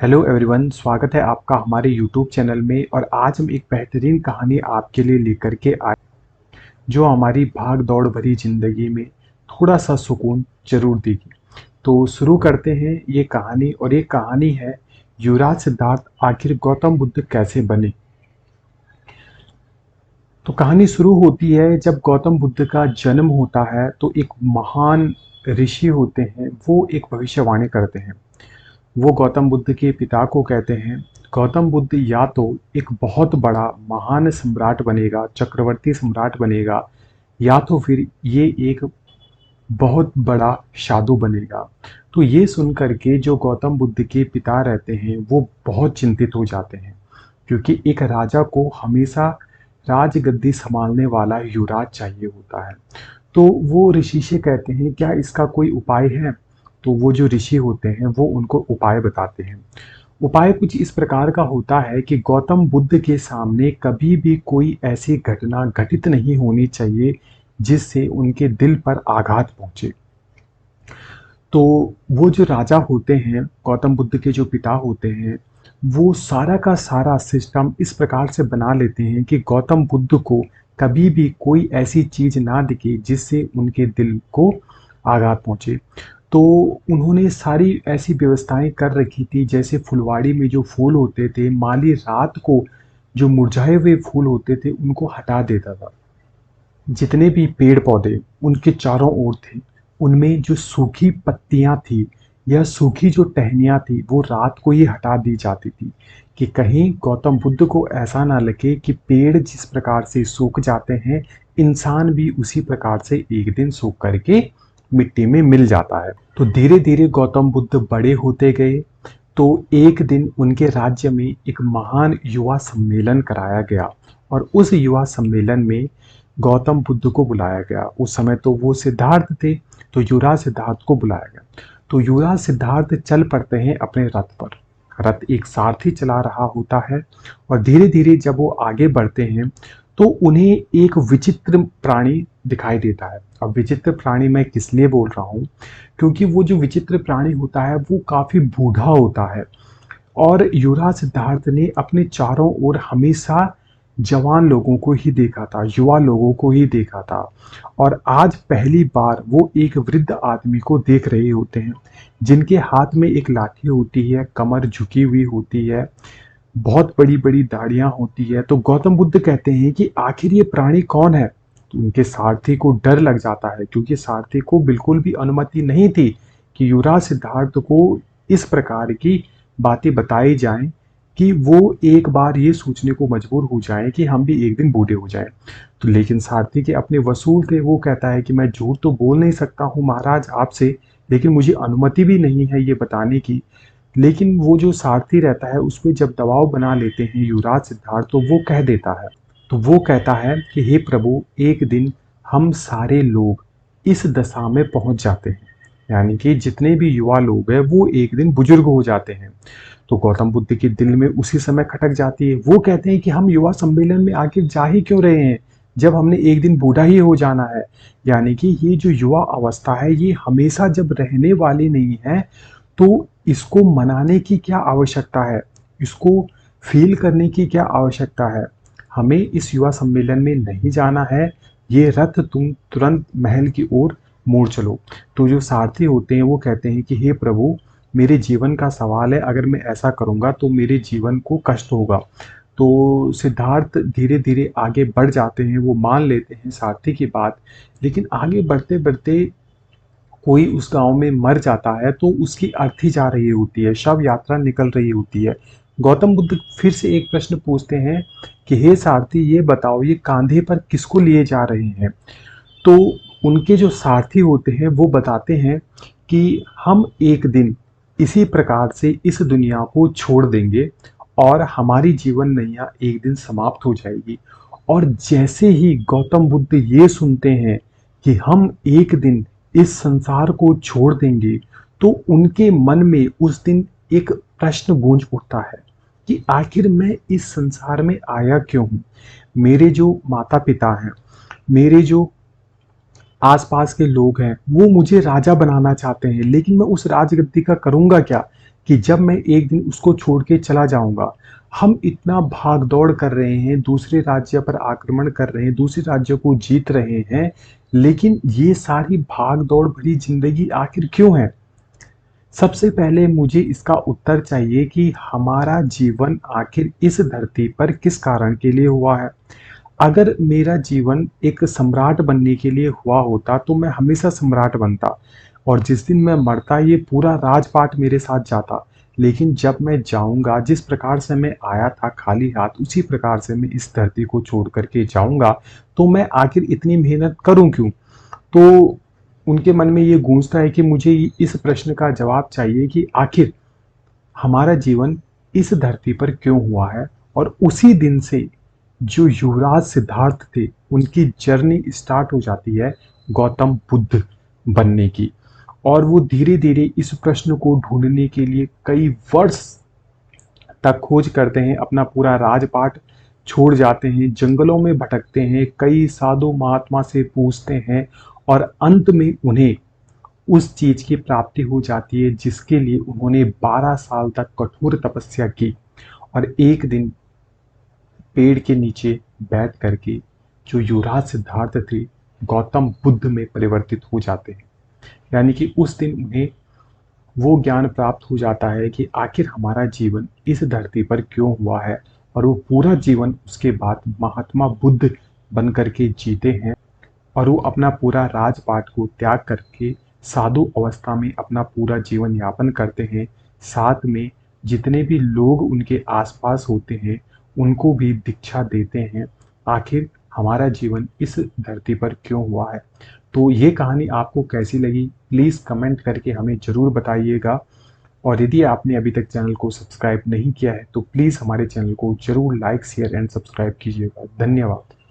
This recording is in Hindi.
हेलो एवरीवन, स्वागत है आपका हमारे यूट्यूब चैनल में। और आज हम एक बेहतरीन कहानी आपके लिए लेकर के आए जो हमारी भाग दौड़ भरी जिंदगी में थोड़ा सा सुकून जरूर देगी। तो शुरू करते हैं ये कहानी। और ये कहानी है युवराज सिद्धार्थ आखिर गौतम बुद्ध कैसे बने। तो कहानी शुरू होती है जब गौतम बुद्ध का जन्म होता है। तो एक महान ऋषि होते हैं, वो एक भविष्यवाणी करते हैं। वो गौतम बुद्ध के पिता को कहते हैं, गौतम बुद्ध या तो एक बहुत बड़ा महान सम्राट बनेगा, चक्रवर्ती सम्राट बनेगा, या तो फिर ये एक बहुत बड़ा साधु बनेगा। तो ये सुनकर के जो गौतम बुद्ध के पिता रहते हैं वो बहुत चिंतित हो जाते हैं, क्योंकि एक राजा को हमेशा राजगद्दी संभालने वाला युवराज चाहिए होता है। तो वो ऋषि से कहते हैं, क्या इसका कोई उपाय है? तो वो जो ऋषि होते हैं वो उनको उपाय बताते हैं। उपाय कुछ इस प्रकार का होता है कि गौतम बुद्ध के सामने कभी भी कोई ऐसी घटना घटित नहीं होनी चाहिए जिससे उनके दिल पर आघात पहुंचे। तो वो जो राजा होते हैं, गौतम बुद्ध के जो पिता होते हैं, वो सारा का सारा सिस्टम इस प्रकार से बना लेते हैं कि गौतम बुद्ध को कभी भी कोई ऐसी चीज ना दिखे जिससे उनके दिल को आघात पहुंचे। तो उन्होंने सारी ऐसी व्यवस्थाएं कर रखी थी, जैसे फुलवाड़ी में जो फूल होते थे, माली रात को जो मुरझाए हुए फूल होते थे उनको हटा देता था। जितने भी पेड़ पौधे उनके चारों ओर थे, उनमें जो सूखी पत्तियां थी या सूखी जो टहनियां थी वो रात को ही हटा दी जाती थी, कि कहीं गौतम बुद्ध को ऐसा ना लगे कि पेड़ जिस प्रकार से सूख जाते हैं, इंसान भी उसी प्रकार से एक दिन सूख करके मिट्टी में मिल जाता है। तो धीरे धीरे गौतम बुद्ध बड़े होते गए। तो एक दिन उनके राज्य में एक महान युवा सम्मेलन कराया गया, और उस युवा सम्मेलन में गौतम बुद्ध को बुलाया गया। उस समय तो वो सिद्धार्थ थे, तो युवराज सिद्धार्थ को बुलाया गया। तो युवराज सिद्धार्थ चल पड़ते हैं अपने रथ पर। रथ एक सारथी चला रहा होता है, और धीरे धीरे जब वो आगे बढ़ते हैं तो उन्हें एक विचित्र प्राणी दिखाई देता है। अब विचित्र प्राणी मैं किस लिए बोल रहा हूँ, क्योंकि वो जो विचित्र प्राणी होता है वो काफी बूढ़ा होता है। और युवराज सिद्धार्थ ने अपने चारों ओर हमेशा जवान लोगों को ही देखा था, युवा लोगों को ही देखा था। और आज पहली बार वो एक वृद्ध आदमी को देख रहे होते हैं, जिनके हाथ में एक लाठी होती है, कमर झुकी हुई होती है, बहुत बड़ी बड़ी दाढ़ियां होती है। तो गौतम बुद्ध कहते हैं कि आखिर ये प्राणी कौन है? तो उनके सारथी को डर लग जाता है, क्योंकि सारथी को बिल्कुल भी अनुमति नहीं थी कि युवराज सिद्धार्थ को इस प्रकार की बातें बताई जाएं, कि वो एक बार ये सोचने को मजबूर हो जाएं कि हम भी एक दिन बूढ़े हो जाएं। तो लेकिन सारथी के अपने वसूल थे, वो कहता है कि मैं झूठ तो बोल नहीं सकता हूँ महाराज आपसे, लेकिन मुझे अनुमति भी नहीं है ये बताने की। लेकिन वो जो सारथी रहता है उस पे जब दबाव बना लेते हैं युवराज सिद्धार्थ, तो वो कह देता है, तो वो कहता है कि हे प्रभु, एक दिन हम सारे लोग इस दशा में पहुंच जाते हैं, यानी कि जितने भी युवा लोग हैं वो एक दिन बुजुर्ग हो जाते हैं। तो गौतम बुद्ध के दिल में उसी समय खटक जाती है। वो कहते हैं कि हम युवा सम्मेलन में आखिर जा ही क्यों रहे हैं, जब हमने एक दिन बूढ़ा ही हो जाना है। यानी कि ये जो युवा अवस्था है ये हमेशा जब रहने वाली नहीं है, तो इसको मनाने की क्या आवश्यकता है, इसको फील करने की क्या आवश्यकता है। हमें इस युवा सम्मेलन में नहीं जाना है, ये रथ तुम तुरंत महल की ओर मोड़ चलो। तो जो सारथी होते हैं वो कहते हैं कि हे प्रभु, मेरे जीवन का सवाल है, अगर मैं ऐसा करूंगा तो मेरे जीवन को कष्ट होगा। तो सिद्धार्थ धीरे धीरे आगे बढ़ जाते हैं, वो मान लेते हैं सारथी की बात। लेकिन आगे बढ़ते बढ़ते कोई उस गांव में मर जाता है, तो उसकी अर्थी जा रही होती है, शव यात्रा निकल रही होती है। गौतम बुद्ध फिर से एक प्रश्न पूछते हैं कि हे सारथी, ये बताओ ये कांधे पर किसको लिए जा रहे हैं? तो उनके जो सारथी होते हैं वो बताते हैं कि हम एक दिन इसी प्रकार से इस दुनिया को छोड़ देंगे, और हमारी जीवन नैया एक दिन समाप्त हो जाएगी। और जैसे ही गौतम बुद्ध ये सुनते हैं कि हम एक दिन इस संसार को छोड़ देंगे, तो उनके मन में उस दिन एक प्रश्न गूंज उठता है कि आखिर मैं इस संसार में आया क्यों हूं? मेरे जो माता पिता हैं, मेरे जो आसपास के लोग हैं, वो मुझे राजा बनाना चाहते हैं, लेकिन मैं उस राजगद्दी का करूंगा क्या? कि जब मैं एक दिन उसको छोड़ के चला जाऊँगा, हम इतना भाग-दौड़ कर रहे हैं, दूसरे राज्य पर आक्रमण कर रहे हैं, दूसरे राज्यों को जीत रहे हैं, लेकिन ये सारी भाग-दौड़ भरी ज़िंदगी आखिर क्यों है? सबसे पहले मुझे इसका उत्तर चाहिए कि हमारा जीवन आखिर इस धरती पर किस कारण के लिए हुआ है? अगर मेरा जीवन एक सम्राट बनने के लिए हुआ होता तो मैं हमेशा सम्राट बनता और जिस दिन मैं मरता ये पूरा राजपाट मेरे साथ जाता। लेकिन जब मैं जाऊँगा जिस प्रकार से मैं आया था खाली हाथ उसी प्रकार से मैं इस धरती को छोड़ कर के जाऊँगा, तो मैं आखिर इतनी मेहनत करूँ क्यों? तो उनके मन में ये गूँजता है कि मुझे इस प्रश्न का जवाब चाहिए कि आखिर हमारा जीवन इस धरती पर क्यों हुआ है? और उसी दिन से जो युवराज सिद्धार्थ थे, उनकी जर्नी स्टार्ट हो जाती है गौतम बुद्ध बनने की। और वो धीरे-धीरे इस प्रश्न को ढूँढने के लिए कई वर्ष तक खोज करते हैं, अपना पूरा राजपाट छोड़ जाते हैं, जंगलों में भटकते हैं, कई साधु महात्मा से पूछते हैं और अंत में उन्हें उस चीज़ की प्राप्ति हो जाती है जिसके लिए उन्होंने 12 साल तक कठोर तपस्या की और एक दिन पेड़ के नीचे बैठ करके जो युवराज सिद्धार्थ थे, गौतम बुद्ध में परिवर्तित हो जाते हैं। यानी कि उस दिन उन्हें वो ज्ञान प्राप्त हो जाता है कि आखिर हमारा जीवन इस धरती पर क्यों हुआ है और वो पूरा जीवन उसके बाद महात्मा बुद्ध बन करके जीते हैं और वो अपना पूरा राजपाट को त्याग करके साधु अवस्था में अपना पूरा जीवन यापन करते हैं। साथ में जितने भी लोग उनके आसपास होते हैं, उनको भी दीक्षा देते हैं। आखिर हमारा जीवन इस धरती पर क्यों हुआ है? तो ये कहानी आपको कैसी लगी? प्लीज़ कमेंट करके हमें ज़रूर बताइएगा और यदि आपने अभी तक चैनल को सब्सक्राइब नहीं किया है, तो प्लीज़ हमारे चैनल को ज़रूर लाइक, शेयर एंड सब्सक्राइब कीजिएगा। धन्यवाद।